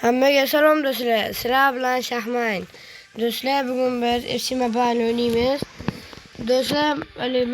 Hammaga salom do'stlar. Sizlar bilan Shahmayn. Do'stlar, bugun biz FC Mobile o'ynaymiz. Do'stlar,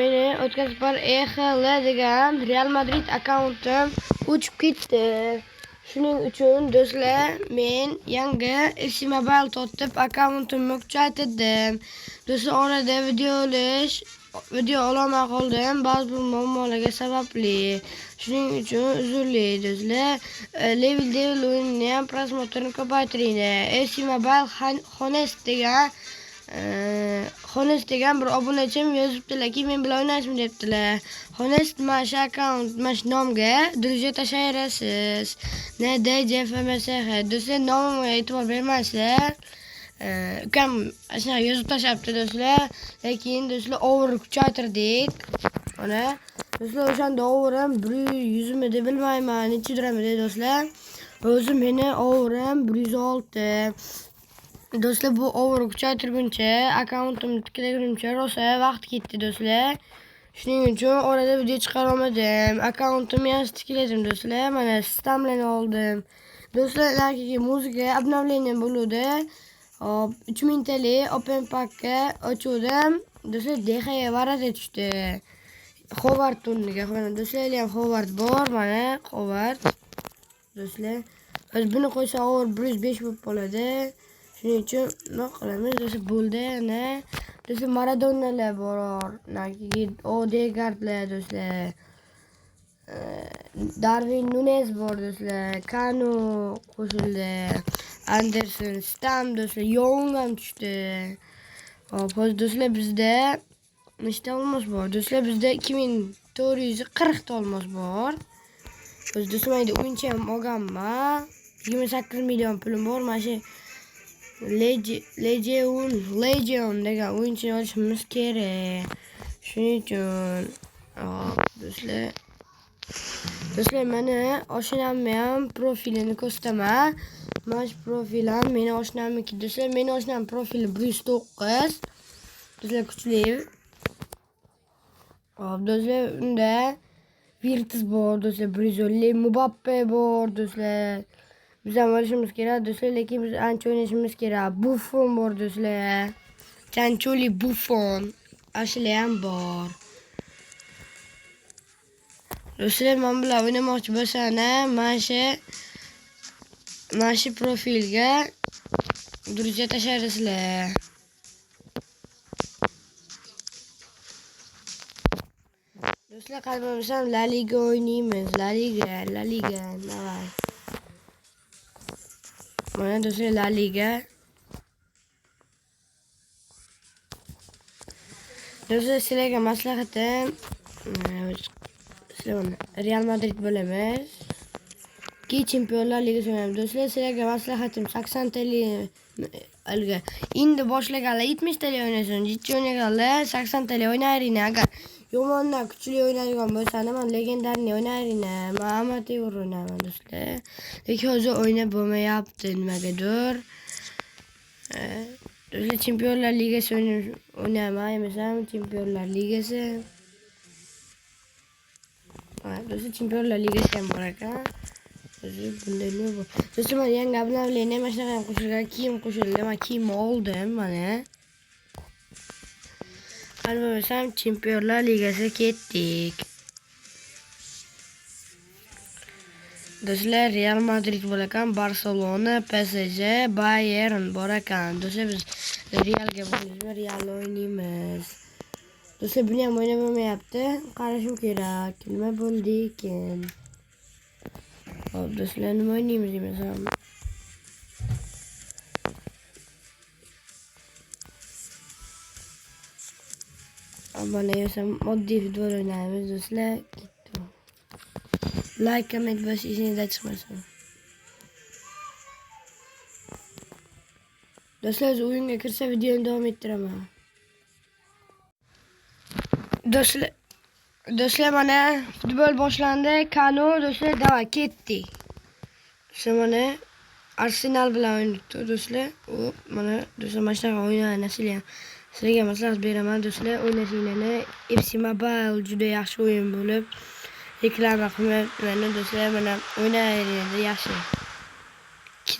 meni o'tkazib EXL degan Real Madrid akkauntim o'chib ketdi. Shuning uchun do'stlar, men yangi FC Mobile tortib akkauntimni kuchaytirdim. Do'stlar, orada video ololmay qoldim, ba'zi bir muammolarga sababli. Shuning uchun uzrli do'stlar. Level o'yinini ham prosmotrini ko'paytiringlar. FC Mobile Honest degan bir obunachim yozibdilarki, men bilan o'ynashmi debdilar. Honest mana shu akkaunt, mana shu nomga друзья tashlayverasiz. NDJFMSH. Do'stlar, nomimga e'tibor bermaysizlar. Ukam shunaqa yozib tashlabdi do'stlar. Lekin do'stlar, over kuchaytirdik. Mana do'stlar, o'shanda overim 100 mi deb bilmayman, nechidirami do'stlar. O'zim meni overim 106. Do'stlar, bu over kuchaytirguncha akkauntimni tiklaguncha rosa vaqt ketdi do'stlar. Shuning uchun orada video chiqara olmadim. Akkauntimni yaxshi tikladim do'stlar. Mana sistemlarni oldim. Do'stlar, narxi muzika обновление bo'ldi. 3000 TL open packga ochdim. Do'stlar, DHga varada tushdi. Howard o'rniga. Do'stlar, ham Howard bor, mana Howard. Do'stlar, biz buni qo'ysa over 105 bo'lib qoladi. Shuning uchun nima qilamiz? Do'stlar, bo'ldi, ana. Do'stlar, Maradonalar bor. Odegaardlar do'stlar. Darwin Nunes bor do'stlar. Kanu qo'shildi. Anderson, Stam do'stlar, Young ham tushdi. Hop, do'stlar, bizda nechta olmos bor? Do'stlar, bizda 2440 ta olmos bor. Biz do'stlar, o'yinchi ham olganman. 28 million pulim bor. Mana shu Legion degan o'yinchini olishimiz kerak. Shuning uchun do'stlar, mana oshnamni ham profilini ko'rsataman. Mana shu profilim meni oshnamniki do'stlar. Meni oshnam profili 109. Do'stlar, kuchli. Hop, do'stlar, unda Virtus bor do'stlar, 110. Mbappe bor do'stlar. Biz ham olishimiz kerak do'stlar, lekin biz ancha o'ynashimiz kerak. Buffon bor do'stlar. Chancholi Buffon. Ashli ham bor. Do'stlar, men bilan o'ynamoqchi bo'lsangiz, mana shu profilga друзья tashlaysiz. Do'stlar, qalbimizdan La Liga o'ynaymiz. La Liga, davay. Mana do'stlar, La Liga. Do'stlar, sizlarga maslahatim, Real Madrid bo'lamiz. Chempionlar Ligasi o'ynaymiz. Do'stlar, sizlarga maslahatim 80 TL endi boshlaganlar 70 TL o'ynasin. Jiddiy o'ynaganlar 80 TL o'ynayringlar. Agar yomondan kuchli o'ynaydigan bo'lsangiz, men legendarni o'ynayringlar. Men amateur o'ynayman do'stlar. Lekin hozir o'ynab bo'lmayapti nimagadir. Do'stlar, Chempionlar Ligasi o'ynayman, emasam Chempionlar Ligasi. Do'stlar, Chempionlar Ligasi ham bor ekan. Bunday nima bor? Do'stlar, men yangi obnovleniya mana shunaqa ham qo'shilgan, kiyim qo'shildi. Men kiyim oldim, mana. Albatta, Chempionlar Ligasiga ketdik. Do'stlar, Real Madrid bor ekan, Barcelona, PSG, Bayern bor ekan. Do'stlar, biz Realga bo'lamiz, Real o'ynaymiz. Do'stlar, buni ham o'ynab olmayapti. Qarashim kerak. Nima bo'ldi ekan? Hop, do'stlar, nima o'ynaymiz demasam? Mana esa moddiy futbol o'ynaymiz do'stlar. Like, comment bosishingizdan chiqmasin. Do'stlar, o'yinga kirsa videoni davom ettiraman. Do'stlar, mana futbol boshlandi. Kanu do'stlar, davay ketdik. Do'stlar, mana Arsenal bilan o'ynaydi do'stlar. Mana do'stlar, mana shunaqa o'ynaydi sizlar. Sizlarga maslahat beraman do'stlar, o'ynashinglarni. FC Mobile juda yaxshi o'yin bo'lib, reklama qilmayman do'stlar, mana o'ynayveradi yaxshi.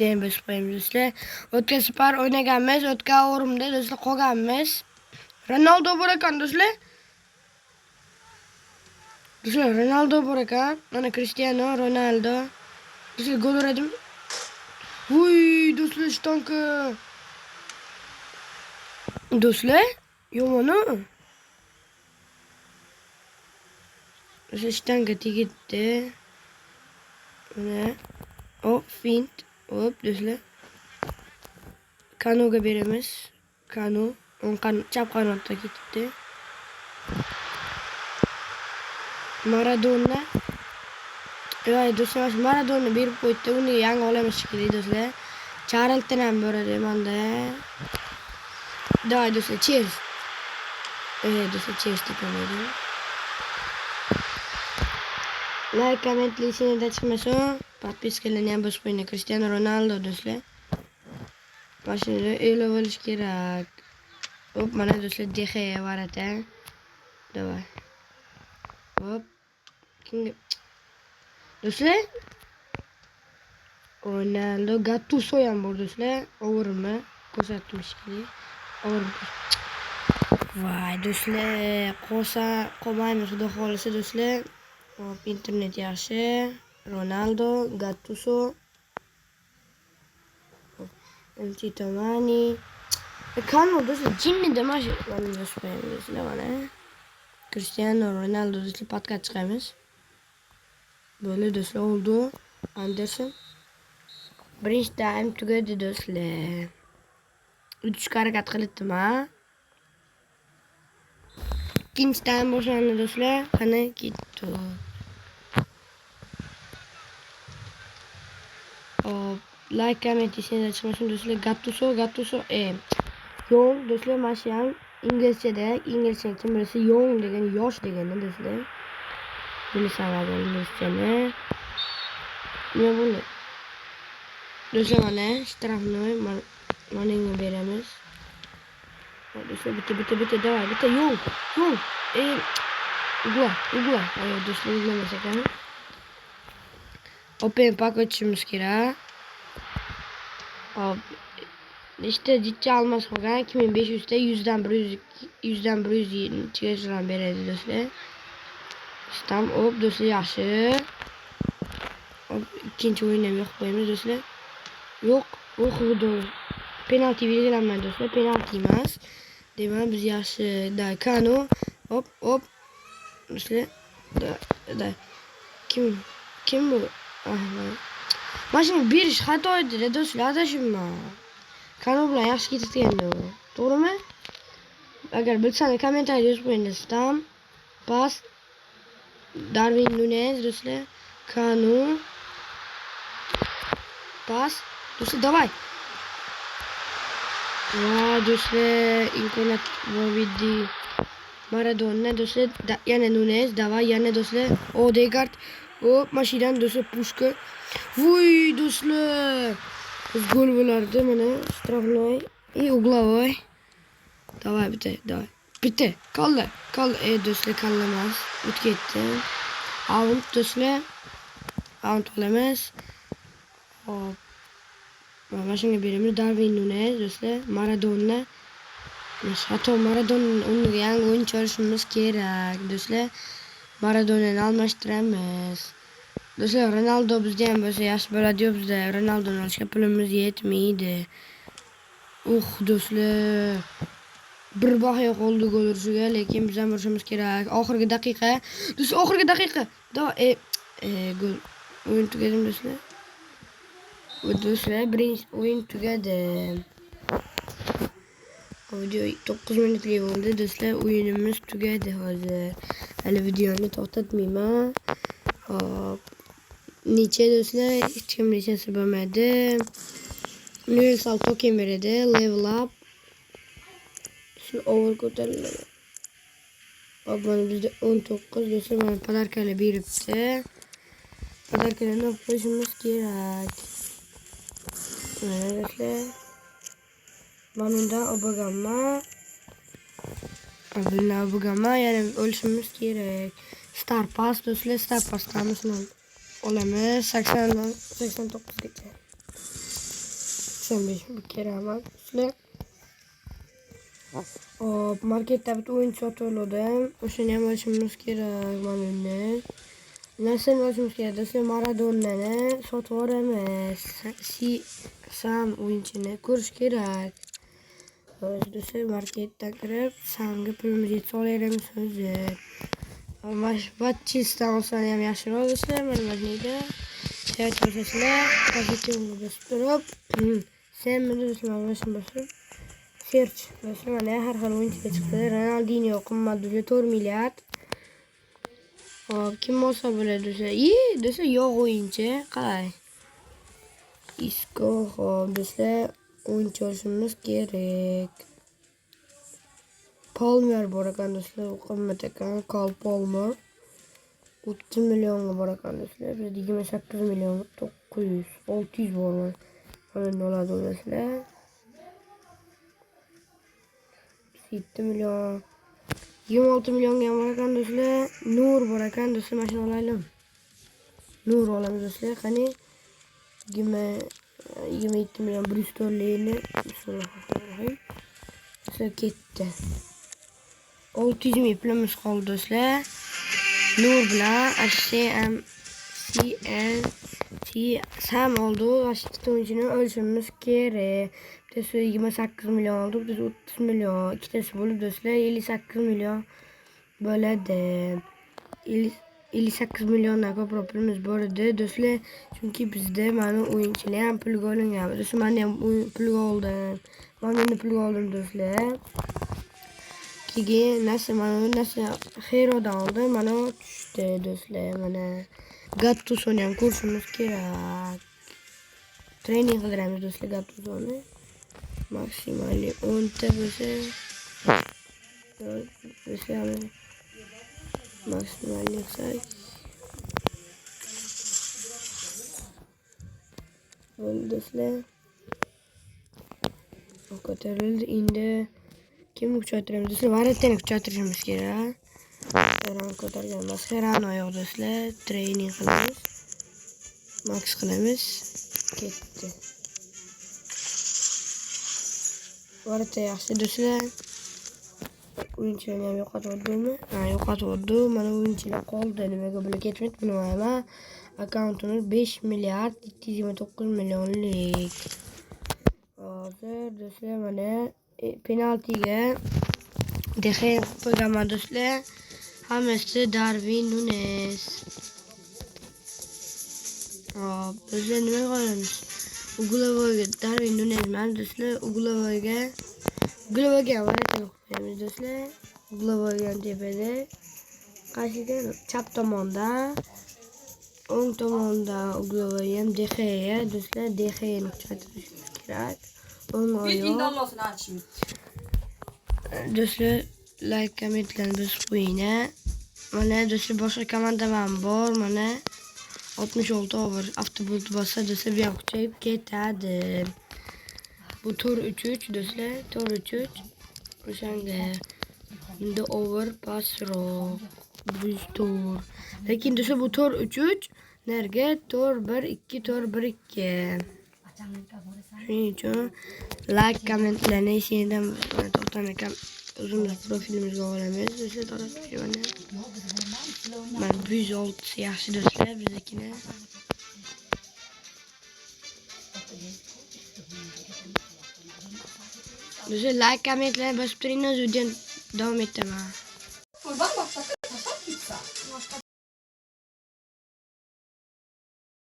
ikisini ham bosib qo'yamiz do'stlar. O'tga sipar o'ynaganmiz, o'tga o'rimda do'stlar qolganmiz. Ronaldo bor ekan do'stlar. Do'stlar Ronaldo bor ekan. Mana Cristiano Ronaldo. Do'stlar gol uradim. Vuy do'stlar shtanka. Do'stlar yomon-ku. Do'stlar shtanka tegibdi. Mana hop fint. Hop do'stlar. Kanuga beramiz. Kanu chap qanotda ketibdi. Maradona. Voy do'stlar, Maradona berib qo'ydi. Uni yangi olamiz shekilli do'stlar. Charlton ham boradi menda. Давай do'stlar, cheers. Do'stlar cheers tepamaydi. Like, kommentlasini chiqmasin. Podpiskalarni ham bosib qo'ying. Cristiano Ronaldo do'stlar. Mashinada o'ylab olish kerak. Hop, mana do'stlar DX varata. Давай. Hop. Kimga? Do'stlar. Ronaldo Gattuso ham bor do'stlar. O'g'rimi? Ko'rsatmish kerak. O'g'rim. Voy do'stlar, qolmaymiz xudo xolisa do'stlar. Hop, internet yaxshi. Ronaldo, Gattuso. Tomani. Kanu do'stlar, Jimmy Damash mana do'stlar mana. Cristiano Ronaldo do'stlar podkast chiqamiz. Böyle do'stlar oldu. Anderson. Birinchi time tugadi do'stlar. 3 harakat qildim ha. Ikkinchi time boshlandi do'stlar. Qani ketdi. Hop, like comment isini chiqmasin do'stlar. Gattuso Young do'stlar, mana shu ham inglizchada, inglizcha kim bilsa young degan yosh degani do'stlar. Bilsanlar inglizchani. Nima bo'ldi? Do'stlar mana shtrafni mana beramiz. Do'stlar bitta давай, bitta yo'q. Ugla. Ayo do'stlar uglamas ekan. Open pak ochishimiz kerak. Hop. İşte ciddi almaz qolgan 2500 da 100dan 100 chiqishlar beradi do'stlar. Stam hop do'stlar yaxshi. Hop, ikkinchi o'yinni ham yo'q qo'yamiz do'stlar. Yo'q, xudo. Penalti belgilanmadi do'stlar, penalti emas. Demak, biz yaxshi Kanu. Hop. Do'stlar. Da. Kim bu? Mana shuni berish xato edi do'stlar, adashibman. Kanu bilan yaxshi ketayotgandi u. To'g'rimi? Agar bilsangiz kommentariyga yozib qo'ying. Stam, pas, Darwin Nunez do'stlar, Kanu, pas, do'stlar, давай. Va do'stlar, imkoniyat Vovidi, Maradona do'stlar, yana Nunez, давай, yana do'stlar, Odegaard, hop, mashidan do'stlar, Pushka. Vuy do'stlar. Biz gol bo'lardi mana, shtrafnoy, uglovoy. Давай, bitta. Qoldi. Do'stlar, qallamas. O'tib ketdi. Out do'stlar. Out olamiz. Hop. Mana shunga beramiz. Darwin Nunez do'stlar, Maradona. Hatto Maradona unga yangi o'yinchi olishimiz kerak do'stlar. Maradonani almashtiramiz. Do'stlar, Ronaldo bizda ham bo'lsa yaxshi bo'ladi-yu, bizda Ronaldoni olishga pulimiz yetmaydi. Do'stlar. Bir bahoya qoldi gol urishiga, lekin biz ham urishimiz kerak. Oxirgi daqiqa. Do'stlar, oxirgi daqiqa. Gol. O'yin tugadi do'stlar. Do'stlar, birinchi o'yin tugadi. Video 9 minutli bo'ldi do'stlar, o'yinimiz tugadi hozir. Hali videoni to'xtatmayman. Hop. Necha do'stlar, hech kim nechasi bo'lmadi. Universal token beradi, level up. Over ko'tariladi. Hop, mana bizda 19 do'stlar, mana podarkalar beribdi. Podarkalarni olib qo'yishimiz kerak. Mana do'stlar. Manunda obogama yana olishimiz kerak. Star Pass do'stlar, Star Pass'ni olamiz 89 gacha. 95 bir kere ama. Sizler markette bir oyun satıldı. O'shani ham olishimiz kerak mana uni. Narsani olishimiz kerak desa Maradonani sotib yuboramiz. Sam o'yinchini ko'rish kerak. Desa marketdan kirib, Samga pulimizni yetib olaveramiz o'zi. Batchisdan olsam ham yaxshiroq desa, mana bu yerda sayt bosasizlar, pozitivni bosib turib, Samni bosib search bosib mana har xil o'yinchilar chiqdi. Ronaldinho qimmat desa 4 milliard. Hop, kim olsa bo'ladi desa, desa yo'q o'yinchi, qalay? Isco hop desa o'yinchi olishimiz kerak. Palmer bor ekan do'stlar, u qimmat ekan, Cole Palmer. 30 millionga bor ekan do'stlar. Biz 28 million 900, 600 bormi? Mana oladi do'stlar. 7 million 26 millionga ham bor ekan do'stlar. Nur bor ekan do'stlar, mana shuni olaylik. Nur olamiz do'stlar. Qani 27 million Bristol'ni bismillahirrohmanirrohim. Do'stlar ketdi. 600 ming pulimiz qoldi do'stlar. Nur bilan Sam oldi. Vashington o'yinchini olishimiz kerak. Bittasi 28 million oldi, bittasi 30 million. Ikkitasi bo'lib do'stlar 58 million bo'ladi. 58 milliondan ko'proq pulimiz bor edi do'stlar. Chunki bizda mana o'yinchilar ham pulga olingan. Do'stlar men ham pulga oldim. Mana pulga oldim do'stlar. Keyin narsa Hero'dan oldim. Mana tushdi do'stlar. Mana Gattusoni ham ko'rishimiz kerak. Trening qildiramiz do'stlar Gattusoni. Maksimaliy 10 ta bo'lsa maksimaliy qilsak do'stlar ko'tarildi. Endi kimni kuchaytiramiz do'stlar? Varatani kuchaytirishimiz kerak. Herani ko'targan emas, Herani oyoq do'stlar. Trening qilamiz. Max qilamiz. Ketdi. Varata yaxshi do'stlar. O'yinchilarni ham yo'qotibdimi? Ha, yo'qotibdi. Mana o'yinchilar qoldi. Nimaga bular ketmaydi bilmayman. Akkauntimiz 5 milliard 229 millionlik. Hozir do'stlar mana penaltiga De Gea qo'yganman do'stlar. Hammasi Darwin Nunes. Hop, bizlar nima qilamiz? Uglovoga Darwin Nunes mana do'stlar, Uglovoga qo'yamiz do'stlar. Uglovoga tepada qarshida chap tomonda, o'ng tomonda Uglovoga ham De Gea do'stlar. De Gea'ni kuchaytirishimiz kerak. O'ng oyoq. Do'stlar, like, kommentlarni bosib qo'ying. Mana do'stlar boshqa komandam ham bor. Mana 66 over avtobus bossa do'stlar bu ham kuchayib ketadi. Bu tur 3-3 do'stlar, tur 3-3. O'shanga endi over pasroq biz tur. Lekin do'stlar bu tur 3-3, nerga tur 1-2, tur 1-2. Shuning uchun like, kommentlarni sendan to'xtamakam o'zimiz profilimizga olamiz. Do'stlar tarafdan mana 106 yaxshi do'stlar biznikini. Do'stlar like, kommentlarni bosib turinglar, videoni davom etaman.